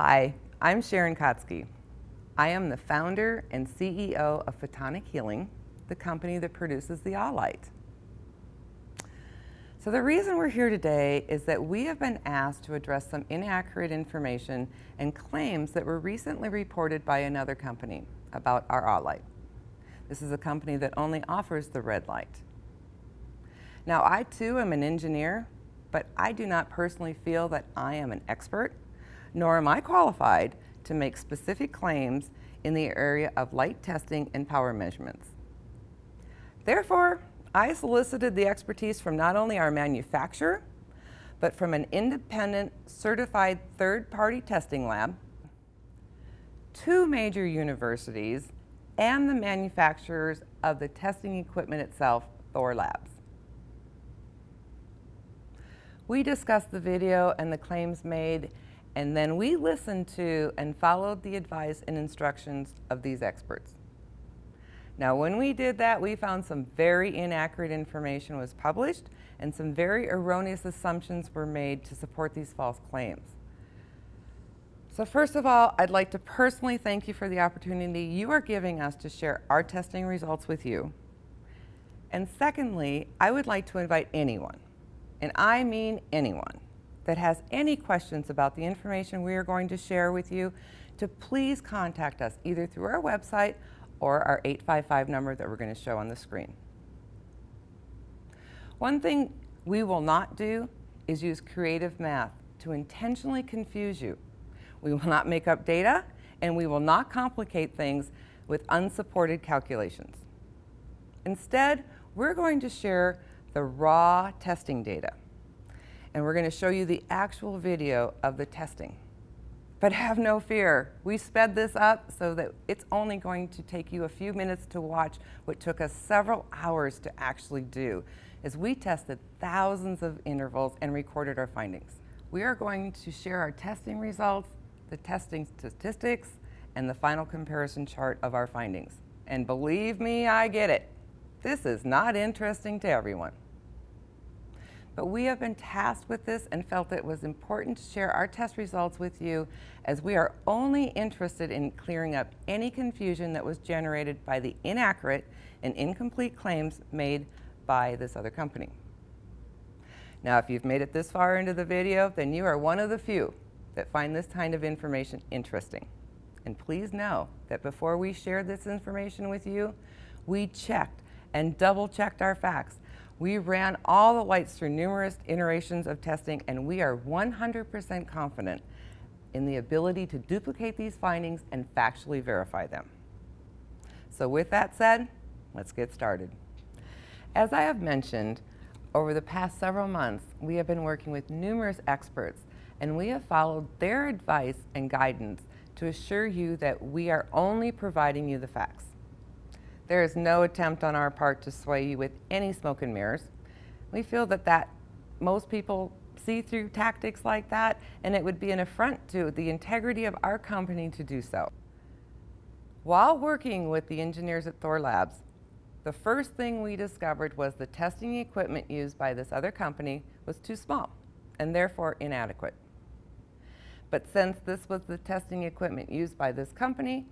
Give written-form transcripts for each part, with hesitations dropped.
Hi, I'm Sharon Kotsky. I am the founder and CEO of Photonic Healing, the company that produces the AAH Light. So the reason we're here today is that we have been asked to address some inaccurate information and claims that were recently reported by another company about our AAH Light. This is a company that only offers the red light. Now, I too am an engineer, but I do not personally feel that I am an expert, nor am I qualified to make specific claims in the area of light testing and power measurements. Therefore, I solicited the expertise from not only our manufacturer, but from an independent certified third-party testing lab, 2 major universities, and the manufacturers of the testing equipment itself, Thor Labs. We discussed the video and the claims made, and then we listened to and followed the advice and instructions of these experts. Now, when we did that, we found some very inaccurate information was published and some very erroneous assumptions were made to support these false claims. So first of all, I'd like to personally thank you for the opportunity you are giving us to share our testing results with you. And secondly, I would like to invite anyone, and I mean anyone, that has any questions about the information we are going to share with you to please contact us either through our website or our 855 number that we're going to show on the screen. One thing we will not do is use creative math to intentionally confuse you. We will not make up data, and we will not complicate things with unsupported calculations. Instead, we're going to share the raw testing data, and we're going to show you the actual video of the testing. But have no fear, we sped this up so that it's only going to take you a few minutes to watch what took us several hours to actually do, as we tested thousands of intervals and recorded our findings. We are going to share our testing results, the testing statistics, and the final comparison chart of our findings. And believe me, I get it. This is not interesting to everyone. But we have been tasked with this and felt it was important to share our test results with you, as we are only interested in clearing up any confusion that was generated by the inaccurate and incomplete claims made by this other company. Now, if you've made it this far into the video, then you are one of the few that find this kind of information interesting. And please know that before we shared this information with you, we checked and double-checked our facts. We ran all the lights through numerous iterations of testing, and we are 100% confident in the ability to duplicate these findings and factually verify them. So with that said, let's get started. As I have mentioned, over the past several months, we have been working with numerous experts, and we have followed their advice and guidance to assure you that we are only providing you the facts. There is no attempt on our part to sway you with any smoke and mirrors. We feel that most people see through tactics like that, and it would be an affront to the integrity of our company to do so. While working with the engineers at Thor Labs, the first thing we discovered was the testing equipment used by this other company was too small and therefore inadequate. But since this was the testing equipment used by this company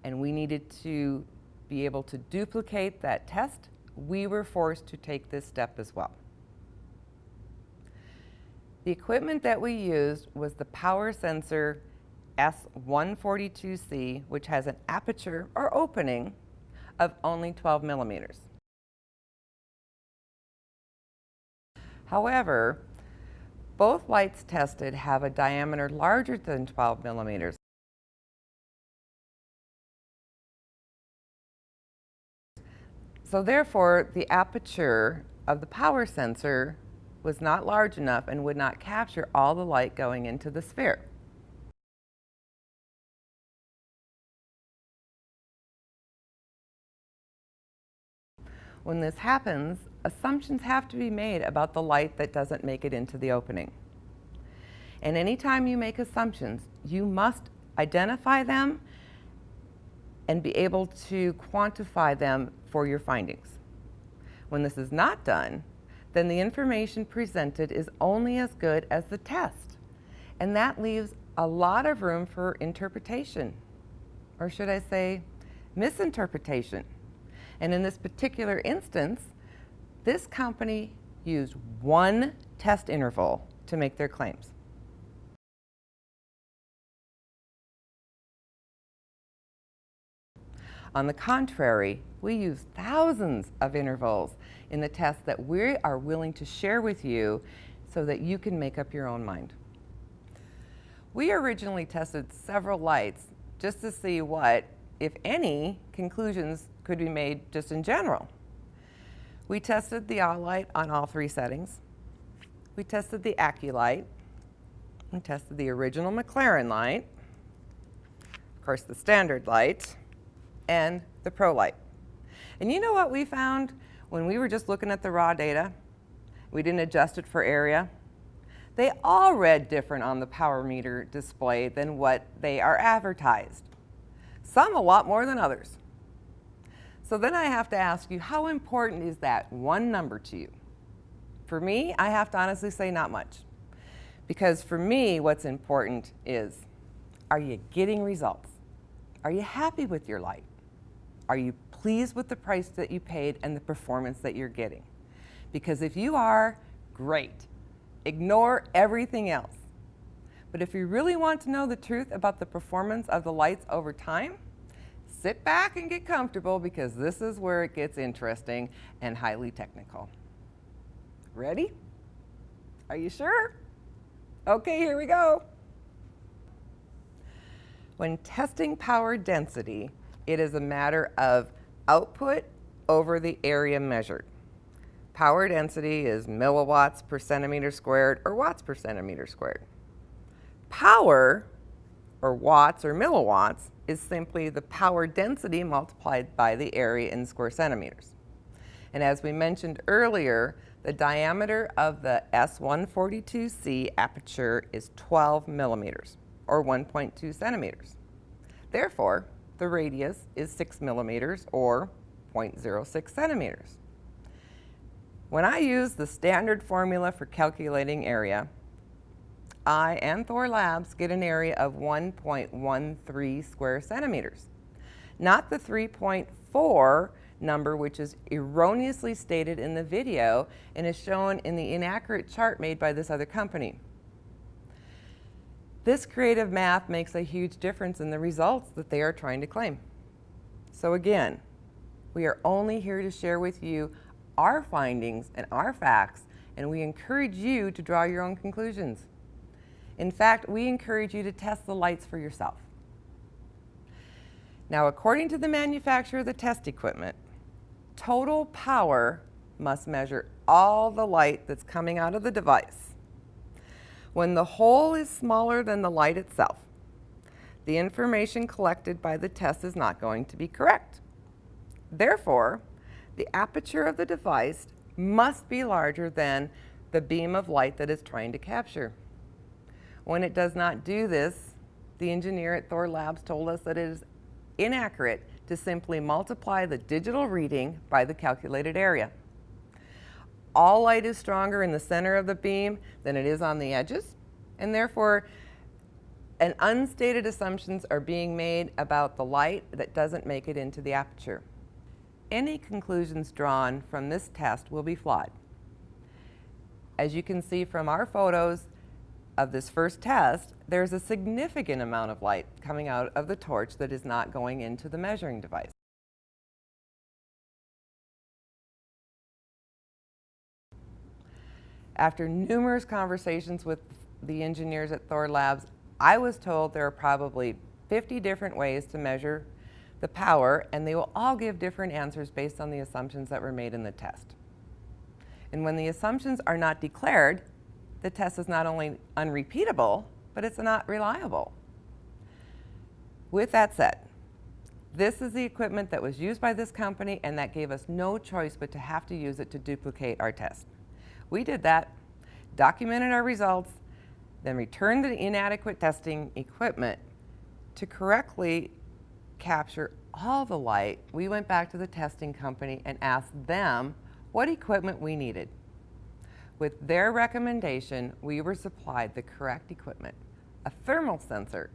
and we needed to be able to duplicate that test, we were forced to take this step as well. The equipment that we used was the power sensor S142C, which has an aperture or opening of only 12 millimeters. However, both lights tested have a diameter larger than 12 millimeters. So therefore, the aperture of the power sensor was not large enough and would not capture all the light going into the sphere. When this happens, assumptions have to be made about the light that doesn't make it into the opening. And anytime you make assumptions, you must identify them and be able to quantify them for your findings. When this is not done, then the information presented is only as good as the test. And that leaves a lot of room for interpretation, or should I say misinterpretation. And in this particular instance, this company used one test interval to make their claims. On the contrary, we use thousands of intervals in the test that we are willing to share with you so that you can make up your own mind. We originally tested several lights just to see what, if any, conclusions could be made just in general. We tested the AAH Light on all three settings. We tested the AAH Light. We tested the original McLaren light, of course the standard light, and the Pro Light. And you know what we found when we were just looking at the raw data? We didn't adjust it for area. They all read different on the power meter display than what they are advertised. Some a lot more than others. So then I have to ask you, how important is that one number to you? For me, I have to honestly say not much. Because for me, what's important is, are you getting results? Are you happy with your light? Are you pleased with the price that you paid and the performance that you're getting? Because if you are, great. Ignore everything else. But if you really want to know the truth about the performance of the lights over time, sit back and get comfortable, because this is where it gets interesting and highly technical. Ready? Are you sure? Okay, here we go. When testing power density, it is a matter of output over the area measured. Power density is milliwatts per centimeter squared or watts per centimeter squared. Power, or watts or milliwatts, is simply the power density multiplied by the area in square centimeters. And as we mentioned earlier, the diameter of the S142C aperture is 12 millimeters, or 1.2 centimeters. Therefore, the radius is 6 millimeters, or 0.06 centimeters. When I use the standard formula for calculating area, I and Thor Labs get an area of 1.13 square centimeters, not the 3.4 number which is erroneously stated in the video and is shown in the inaccurate chart made by this other company. This creative math makes a huge difference in the results that they are trying to claim. So again, we are only here to share with you our findings and our facts, and we encourage you to draw your own conclusions. In fact, we encourage you to test the lights for yourself. Now, according to the manufacturer of the test equipment, total power must measure all the light that's coming out of the device. When the hole is smaller than the light itself, the information collected by the test is not going to be correct. Therefore, the aperture of the device must be larger than the beam of light that it's trying to capture. When it does not do this, the engineer at Thor Labs told us that it is inaccurate to simply multiply the digital reading by the calculated area. All light is stronger in the center of the beam than it is on the edges, and therefore unstated assumptions are being made about the light that doesn't make it into the aperture. Any conclusions drawn from this test will be flawed. As you can see from our photos of this first test, there's a significant amount of light coming out of the torch that is not going into the measuring device. After numerous conversations with the engineers at Thor Labs, I was told there are probably 50 different ways to measure the power, and they will all give different answers based on the assumptions that were made in the test. And when the assumptions are not declared, the test is not only unrepeatable, but it's not reliable. With that said, this is the equipment that was used by this company, and that gave us no choice but to have to use it to duplicate our test. We did that, documented our results, then returned the inadequate testing equipment to correctly capture all the light. We went back to the testing company and asked them what equipment we needed. With their recommendation, we were supplied the correct equipment, a thermal sensor,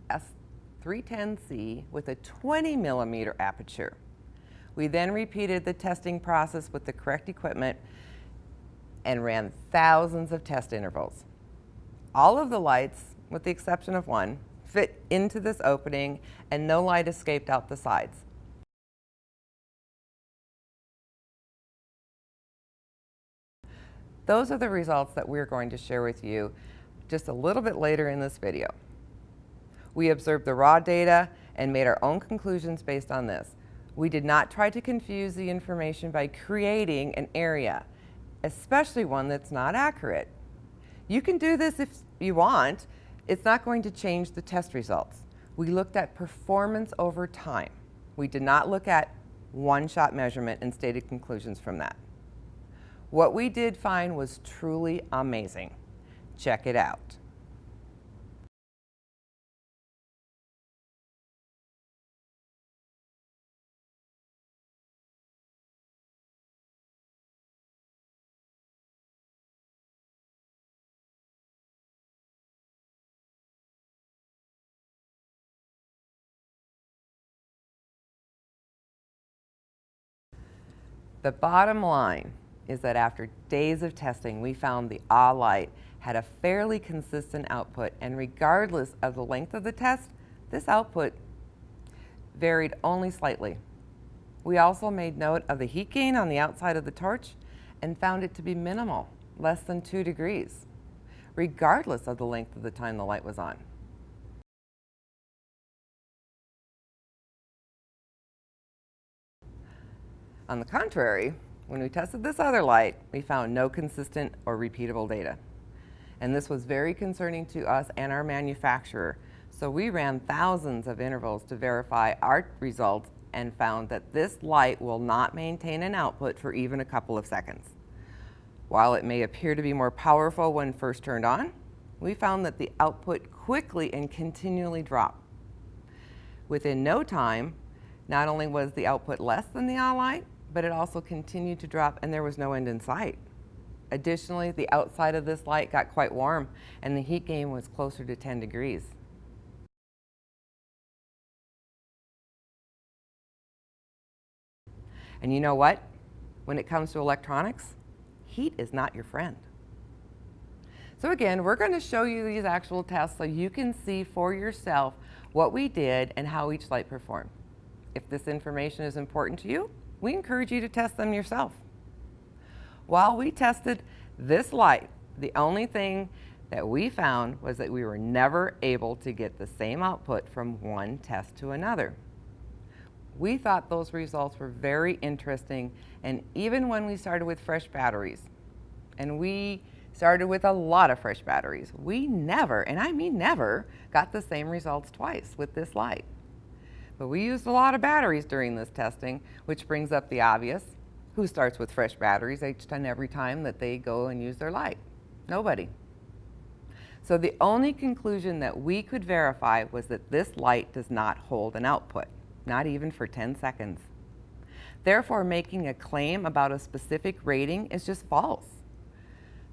S310C, with a 20 millimeter aperture. We then repeated the testing process with the correct equipment and ran thousands of test intervals. All of the lights, with the exception of one, fit into this opening and no light escaped out the sides. Those are the results that we're going to share with you just a little bit later in this video. We observed the raw data and made our own conclusions based on this. We did not try to confuse the information by creating an area, especially one that's not accurate. You can do this if you want. It's not going to change the test results. We looked at performance over time. We did not look at one-shot measurement and stated conclusions from that. What we did find was truly amazing. Check it out. The bottom line is that after days of testing, we found the AAH Light had a fairly consistent output, and regardless of the length of the test, this output varied only slightly. We also made note of the heat gain on the outside of the torch and found it to be minimal, less than 2 degrees, regardless of the length of the time the light was on. On the contrary, when we tested this other light, we found no consistent or repeatable data. And this was very concerning to us and our manufacturer. So we ran thousands of intervals to verify our results and found that this light will not maintain an output for even a couple of seconds. While it may appear to be more powerful when first turned on, we found that the output quickly and continually dropped. Within no time, not only was the output less than the AAH Light, but it also continued to drop and there was no end in sight. Additionally, the outside of this light got quite warm and the heat gain was closer to 10 degrees. And you know what? When it comes to electronics, heat is not your friend. So again, we're going to show you these actual tests so you can see for yourself what we did and how each light performed. If this information is important to you, we encourage you to test them yourself. While we tested this light, the only thing that we found was that we were never able to get the same output from one test to another. We thought those results were very interesting, and even when we started with fresh batteries, and we started with a lot of fresh batteries, we never, and I mean never, got the same results twice with this light. But we used a lot of batteries during this testing, which brings up the obvious. Who starts with fresh batteries each and every time that they go and use their light? Nobody. So the only conclusion that we could verify was that this light does not hold an output, not even for 10 seconds. Therefore, making a claim about a specific rating is just false.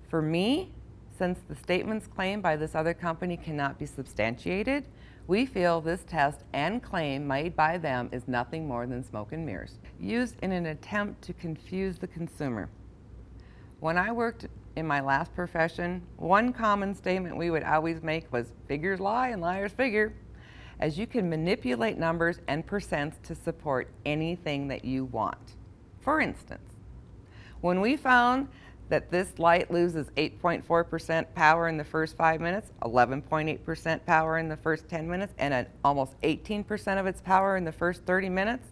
For me, since the statements claimed by this other company cannot be substantiated, we feel this test and claim made by them is nothing more than smoke and mirrors, used in an attempt to confuse the consumer. When I worked in my last profession, one common statement we would always make was, figures lie and liars figure, as you can manipulate numbers and percents to support anything that you want. For instance, when we found that this light loses 8.4% power in the first 5 minutes, 11.8% power in the first 10 minutes, and almost 18% of its power in the first 30 minutes,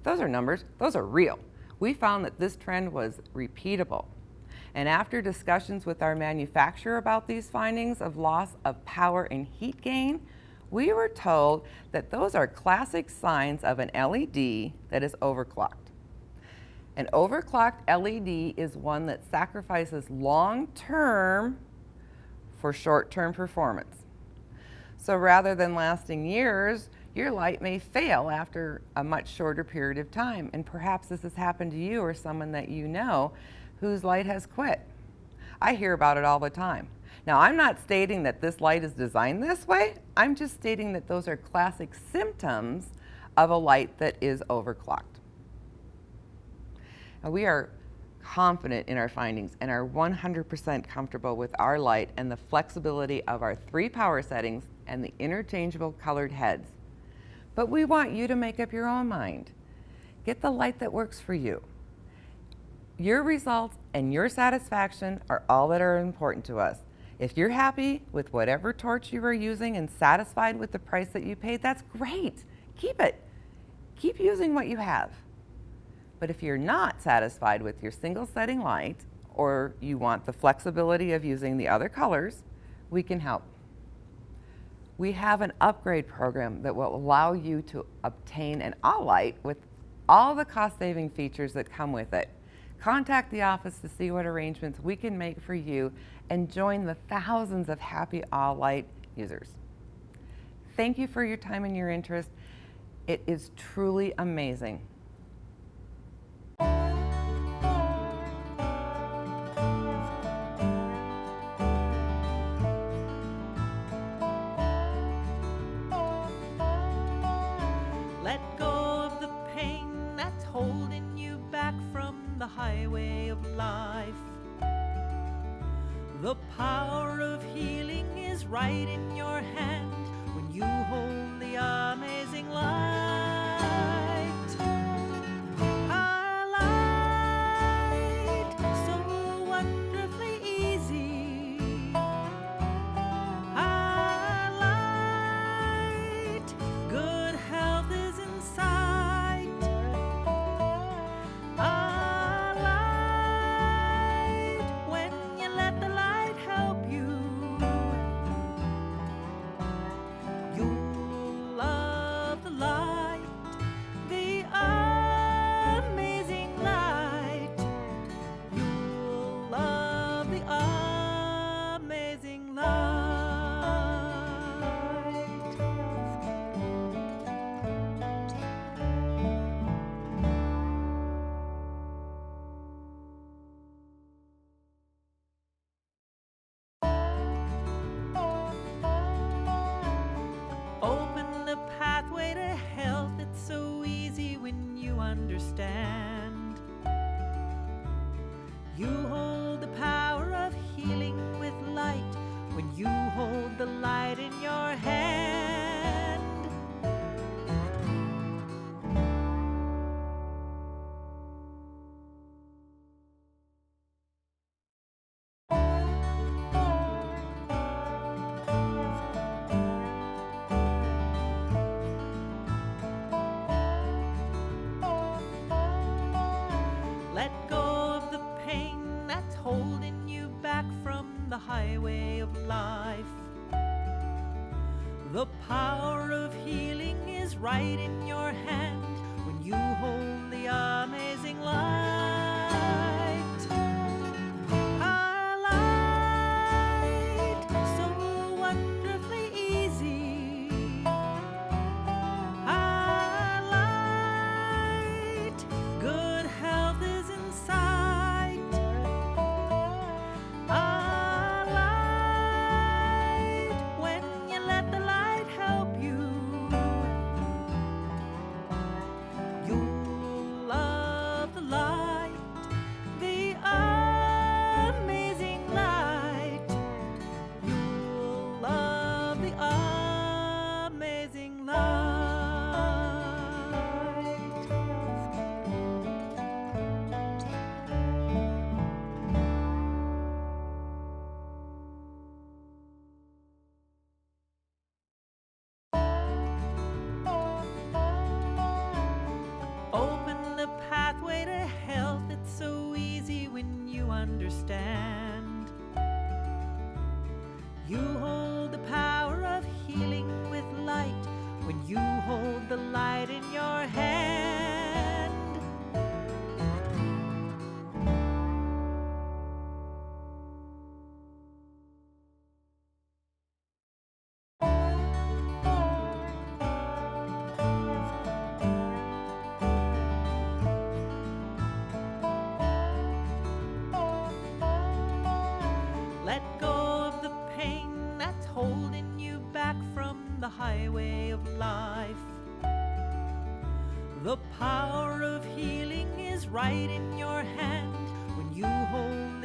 those are numbers, those are real. We found that this trend was repeatable. And after discussions with our manufacturer about these findings of loss of power and heat gain, we were told that those are classic signs of an LED that is overclocked. An overclocked LED is one that sacrifices long-term for short-term performance. So rather than lasting years, your light may fail after a much shorter period of time. And perhaps this has happened to you or someone that you know whose light has quit. I hear about it all the time. Now, I'm not stating that this light is designed this way. I'm just stating that those are classic symptoms of a light that is overclocked. Now, we are confident in our findings and are 100% comfortable with our light and the flexibility of our 3 power settings and the interchangeable colored heads. But we want you to make up your own mind. Get the light that works for you. Your results and your satisfaction are all that are important to us. If you're happy with whatever torch you are using and satisfied with the price that you paid, that's great. Keep it. Keep using what you have. But if you're not satisfied with your single setting light, or you want the flexibility of using the other colors, we can help. We have an upgrade program that will allow you to obtain an all light with all the cost-saving features that come with it. Contact the office to see what arrangements we can make for you and join the thousands of happy all light users. Thank you for your time and your interest. It is truly amazing. Let go of the pain that's holding you back from the highway of life. The power of healing is right in your hand when you hold the amazing light. A light so wonderfully easy. A light, good health is in sight. A light, when you let the light help you, you'll love the light, the amazing light. You'll love the amazing light. Open the pathway to health. It's so easy when you understand. You hold the power of healing with light when you hold the light in your hand. Let go of the pain that's holding you back from the highway of life. The power of healing is right in your hand when you hold the amazing light. A light so wonderfully easy. A light, good health is in sight. A light, when you let the light help you, you'll love the light, the amazing light. You'll love the amazing light. Open the pathway to health. It's so easy when you understand. You hold the power of healing with light when you hold the light in your hand. Let go of the The power of healing is right in your hand when you hold